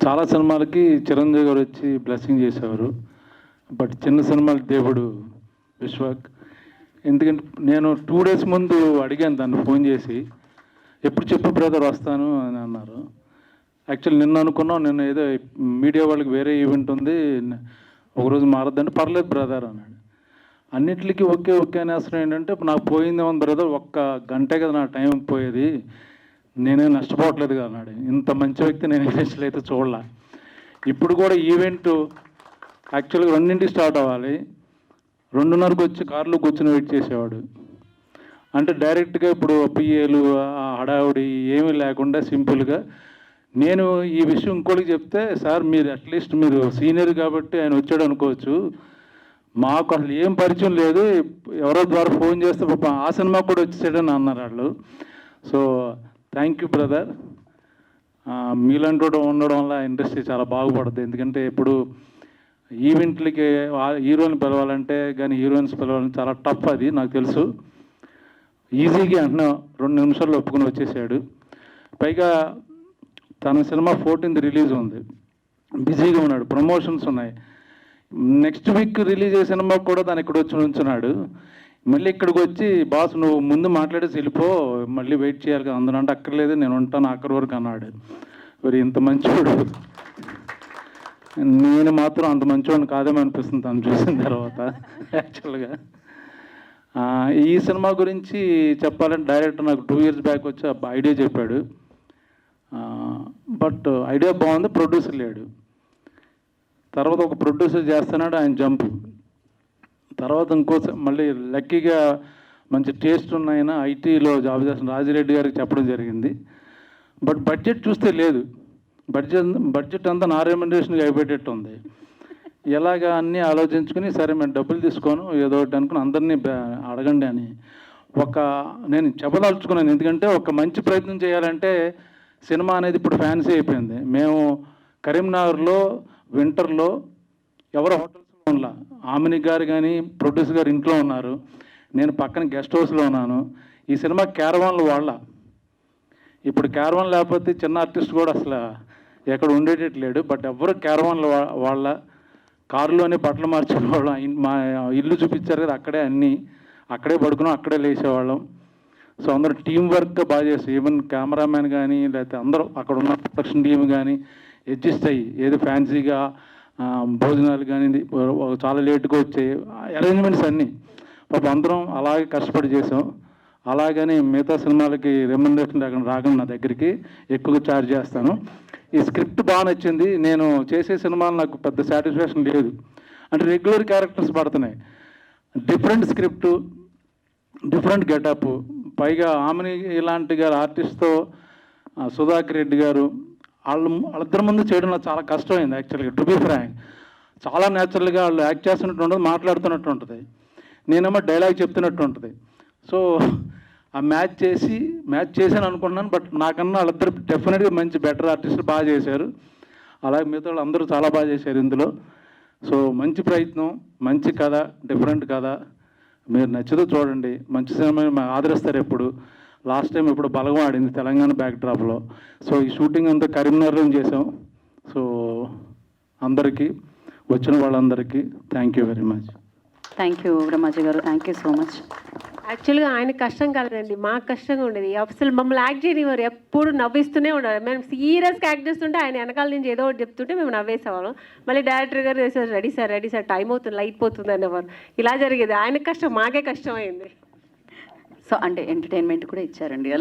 చాలా సినిమాలకి చిరంజీవి గారు వచ్చి బ్లెస్సింగ్ చేసేవారు. బట్ చిన్న సినిమాలకి దేవుడు విశ్వక్. ఎందుకంటే నేను 2 డేస్ ముందు అడిగాను దాన్ని ఫోన్ చేసి, ఎప్పుడు చెప్పు బ్రదర్ వస్తాను అని అన్నారు. యాక్చువల్లీ నిన్న అనుకున్నాం, నిన్న ఏదో మీడియా వాళ్ళకి వేరే ఈవెంట్ ఉంది, ఒకరోజు మారద్దంటే పర్లేదు బ్రదర్ అన్నాడు. అన్నిటికీ ఓకే ఓకే అనేసరం ఏంటంటే నాకు పోయిందేమో బ్రదర్, ఒక్క గంటే కదా నా టైం పోయేది, నేనేం నష్టపోవట్లేదు కదా అన్నాడు. ఇంత మంచి వ్యక్తి నేను ఇండస్ట్రీలో అయితే చూడలే. ఇప్పుడు కూడా ఈవెంట్ యాక్చువల్గా 2ంటికి స్టార్ట్ అవ్వాలి, 2:30కి వచ్చి కారులో కూర్చొని వెయిట్ చేసేవాడు. అంటే డైరెక్ట్గా ఇప్పుడు పిఏలు హడావుడి ఏమీ లేకుండా సింపుల్గా నేను ఈ విషయం ఇంకోటికి చెప్తే, సార్ మీరు అట్లీస్ట్ మీరు సీనియర్ కాబట్టి ఆయన వచ్చాడు అనుకోవచ్చు, మాకు అసలు ఏం పరిచయం లేదు, ఎవరో ద్వారా ఫోన్ చేస్తే పాప ఆ సినిమా కూడా వచ్చేసాడని అన్నారు వాళ్ళు. So thank you brother. మీలాంటి ఉండడం వల్ల ఇండస్ట్రీ చాలా బాగుపడుతుంది. ఎందుకంటే ఇప్పుడు ఈవెంట్లకి హీరోని పిలవాలంటే కానీ హీరోయిన్స్ పిలవాలంటే చాలా టఫ్, అది నాకు తెలుసు. ఈజీగా అంటున్నా 2 నిమిషాల్లో ఒప్పుకొని వచ్చేసాడు. పైగా తన సినిమా 14th రిలీజ్ ఉంది, బిజీగా ఉన్నాడు, ప్రమోషన్స్ ఉన్నాయి. నెక్స్ట్ వీక్ రిలీజ్ అయ్యే సినిమా కూడా తను ఇక్కడ వచ్చి ఉంచున్నాడు. మళ్ళీ ఇక్కడికి వచ్చి బాస్ నువ్వు ముందు మాట్లాడేసి వెళ్ళిపో, మళ్ళీ వెయిట్ చేయాలి కదా అందరూ అంటే, అక్కర్లేదు నేను ఉంటాను ఆఖరి వరకు అన్నాడు. మరి ఇంత మంచివాడు, నేను మాత్రం అంత మంచివాడిని కాదేమో అనిపిస్తుంది తను చూసిన తర్వాత. యాక్చువల్గా ఈ సినిమా గురించి చెప్పాలంటే డైరెక్టర్ నాకు 2 years బ్యాక్ వచ్చి ఐడియా చెప్పాడు. బట్ ఐడియా బాగుంది, ప్రొడ్యూసర్ లేడు. తర్వాత ఒక ప్రొడ్యూసర్ చేస్తున్నాడు, ఆయన జంప్. తర్వాత ఇంకోసారి మళ్ళీ లక్కీగా మంచి టేస్ట్ ఉన్న ఆయన ఐటీలో జాబ్ చేస్తున్న రాజిరెడ్డి గారికి చెప్పడం జరిగింది. బట్ బడ్జెట్ చూస్తే లేదు, బడ్జెట్ అంతా నా రెమ్యునరేషన్కి అయిపోయేటట్టు ఉంది. ఎలాగా అన్నీ ఆలోచించుకుని సరే మేము డబ్బులు తీసుకోను ఏదో ఒకటి అనుకుని అందరినీ అడగండి అని నేను చెప్పదలుచుకున్నాను. ఎందుకంటే ఒక మంచి ప్రయత్నం చేయాలంటే సినిమా అనేది ఇప్పుడు ఫ్యాన్సీ అయిపోయింది. మేము కరీంనగర్లో వింటర్లో ఎవరో హోటల్స్లో ఉన్నా, ఆమిని గారు కానీ ప్రొడ్యూసర్ గారు ఇంట్లో ఉన్నారు, నేను పక్కన గెస్ట్ హౌస్లో ఉన్నాను. ఈ సినిమా క్యారవాన్లు వాళ్ళ, ఇప్పుడు క్యారవాన్ లేకపోతే చిన్న ఆర్టిస్ట్ కూడా అసలు ఎక్కడ ఉండేటట్లేడు. బట్ ఎవరు క్యారవాన్లు వాళ్ళ, కారులోనే బట్టలు మార్చేవాళ్ళం. మా ఇల్లు చూపించారు కదా, అక్కడే అన్నీ, అక్కడే పడుకున్నాం, అక్కడే లేచేవాళ్ళం. సో అందరూ టీం వర్క్ బాగా చేస్తాం. ఈవెన్ కెమెరామ్యాన్ కానీ లేకపోతే అందరూ అక్కడ ఉన్న ప్రొడక్షన్ టీం కానీ అడ్జస్ట్ అయ్యి, ఏదో ఫ్యాన్సీగా భోజనాలు కానీ చాలా లేట్గా వచ్చాయి, అరేంజ్మెంట్స్ అన్నీ పాపం అందరం అలాగే కష్టపడి చేసాం. అలాగని మిగతా సినిమాలకి రెమ్యునరేషన్ రాకుండా నా దగ్గరికి ఎక్కువగా ఛార్జ్ చేస్తాను. ఈ స్క్రిప్ట్ బాగా నచ్చింది. నేను చేసే సినిమాలు నాకు పెద్ద సాటిస్ఫాక్షన్ లేదు, అంటే రెగ్యులర్ క్యారెక్టర్స్ పడుతున్నాయి, డిఫరెంట్ స్క్రిప్టు, డిఫరెంట్ గెటప్. పైగా ఆమెని ఇలాంటి గారు ఆర్టిస్ట్తో సుధాకర్ రెడ్డి గారు వాళ్ళిద్దరి ముందు చేయడం నాకు చాలా కష్టమైంది. యాక్చువల్గా టు బీ ఫ్రాంక్, చాలా న్యాచురల్గా వాళ్ళు యాక్ట్ చేస్తున్నట్టు ఉంటుంది, మాట్లాడుతున్నట్టు ఉంటుంది, నేనేమో డైలాగ్ చెప్తున్నట్టు ఉంటుంది. సో ఆ మ్యాచ్ చేశాను అనుకున్నాను. బట్ నాకన్నా వాళ్ళిద్దరు డెఫినెట్గా మంచి బెటర్ ఆర్టిస్టులు బాగా చేశారు. అలాగే మిగతా వాళ్ళు అందరూ చాలా బాగా చేశారు ఇందులో. సో మంచి ప్రయత్నం, మంచి కథ, డిఫరెంట్ కథ, మీరు నచ్చితే చూడండి. మంచి సినిమా ఆదరిస్తారు. ఎప్పుడు లాస్ట్ టైం ఇప్పుడు బలగం ఆడింది తెలంగాణ బ్యాక్డ్రాప్లో. సో ఈ షూటింగ్ అంతా కరీంనగర్లో చేసాం. సో అందరికీ, వచ్చిన వాళ్ళందరికీ thank you very much. Thank you Brahmaji గారు, థ్యాంక్ యూ సో మచ్. యాక్చువల్గా ఆయన కష్టం కాదండి, మాకు కష్టంగా ఉండేది. అసలు మమ్మల్ని యాక్ట్ చేయనివారు, ఎప్పుడు నవ్విస్తూనే ఉండాలి. మేము సీరియస్గా యాక్ట్ చేస్తుంటే ఆయన వెనకాల నుంచి ఏదో ఒకటి చెప్తుంటే మేము నవ్వేసేవాళ్ళం. మళ్ళీ డైరెక్టర్ గారు వేసేవారు, రెడీ సార్ టైం అవుతుంది, లైట్ పోతుంది అనేవారు. ఇలా జరిగేది. ఆయనకు కష్టం, మాకే కష్టం అయింది. సో అంటే ఎంటర్టైన్మెంట్ కూడా ఇచ్చారండి.